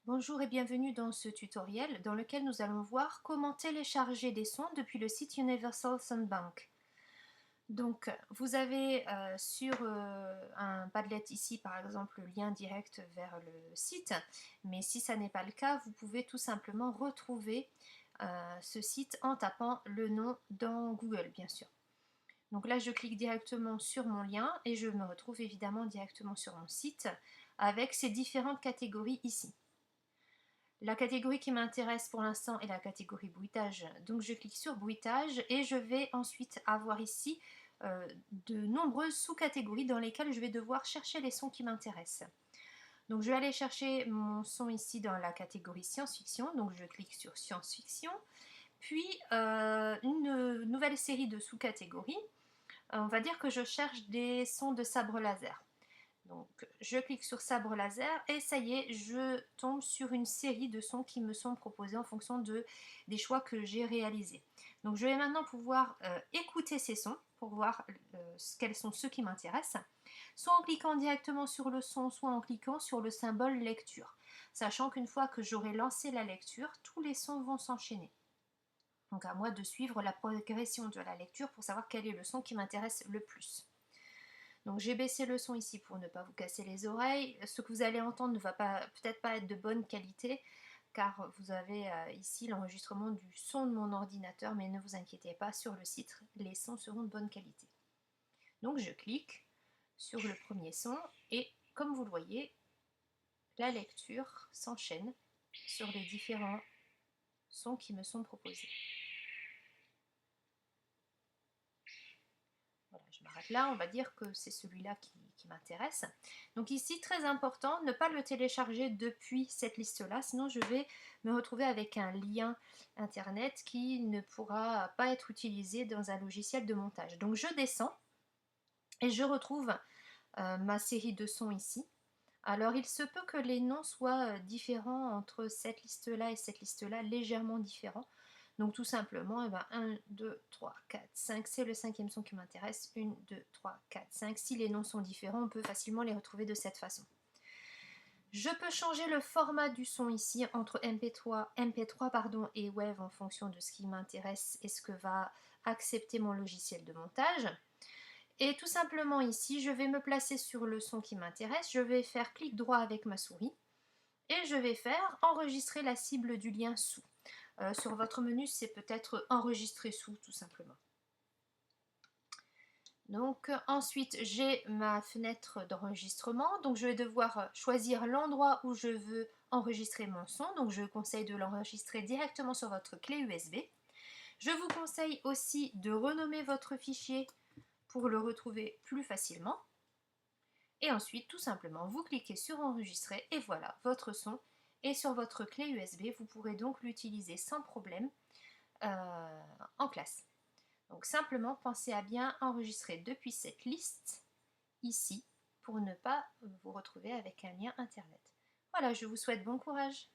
Bonjour et bienvenue dans ce tutoriel dans lequel nous allons voir comment télécharger des sons depuis le site Universal Soundbank. Donc vous avez sur un Padlet ici par exemple le lien direct vers le site, mais si ça n'est pas le cas, vous pouvez tout simplement retrouver ce site en tapant le nom dans Google bien sûr. Donc là je clique directement sur mon lien et je me retrouve évidemment directement sur mon site avec ces différentes catégories ici. La catégorie qui m'intéresse pour l'instant est la catégorie bruitage, donc je clique sur bruitage et je vais ensuite avoir ici de nombreuses sous-catégories dans lesquelles je vais devoir chercher les sons qui m'intéressent. Donc je vais aller chercher mon son ici dans la catégorie science-fiction, donc je clique sur science-fiction, puis une nouvelle série de sous-catégories. On va dire que je cherche des sons de sabre laser. Donc je clique sur sabre laser et ça y est, je tombe sur une série de sons qui me sont proposés en fonction des choix que j'ai réalisés. Donc je vais maintenant pouvoir écouter ces sons pour voir quels sont ceux qui m'intéressent, soit en cliquant directement sur le son, soit en cliquant sur le symbole lecture. Sachant qu'une fois que j'aurai lancé la lecture, tous les sons vont s'enchaîner. Donc à moi de suivre la progression de la lecture pour savoir quel est le son qui m'intéresse le plus. Donc j'ai baissé le son ici pour ne pas vous casser les oreilles. Ce que vous allez entendre ne va peut-être pas être de bonne qualité car vous avez ici l'enregistrement du son de mon ordinateur, mais ne vous inquiétez pas, sur le site, les sons seront de bonne qualité. Donc je clique sur le premier son et comme vous le voyez, la lecture s'enchaîne sur les différents sons qui me sont proposés. Voilà, je m'arrête là, on va dire que c'est celui-là qui m'intéresse. Donc ici, très important, ne pas le télécharger depuis cette liste-là, sinon je vais me retrouver avec un lien internet qui ne pourra pas être utilisé dans un logiciel de montage. Donc je descends et je retrouve ma série de sons ici. Alors il se peut que les noms soient différents entre cette liste-là et cette liste-là, légèrement différents. Donc tout simplement, 1, 2, 3, 4, 5, c'est le cinquième son qui m'intéresse. 1, 2, 3, 4, 5. Si les noms sont différents, on peut facilement les retrouver de cette façon. Je peux changer le format du son ici entre MP3 et WAV en fonction de ce qui m'intéresse et ce que va accepter mon logiciel de montage. Et tout simplement ici, je vais me placer sur le son qui m'intéresse, je vais faire clic droit avec ma souris et je vais faire enregistrer la cible du lien sous. Sur votre menu, c'est peut-être enregistrer sous tout simplement. Donc ensuite, j'ai ma fenêtre d'enregistrement, donc je vais devoir choisir l'endroit où je veux enregistrer mon son, donc je vous conseille de l'enregistrer directement sur votre clé USB. Je vous conseille aussi de renommer votre fichier pour le retrouver plus facilement. Et ensuite, tout simplement, vous cliquez sur enregistrer et voilà, votre son est sur votre clé USB. Vous pourrez donc l'utiliser sans problème en classe. Donc simplement, pensez à bien enregistrer depuis cette liste ici pour ne pas vous retrouver avec un lien internet. Voilà, je vous souhaite bon courage.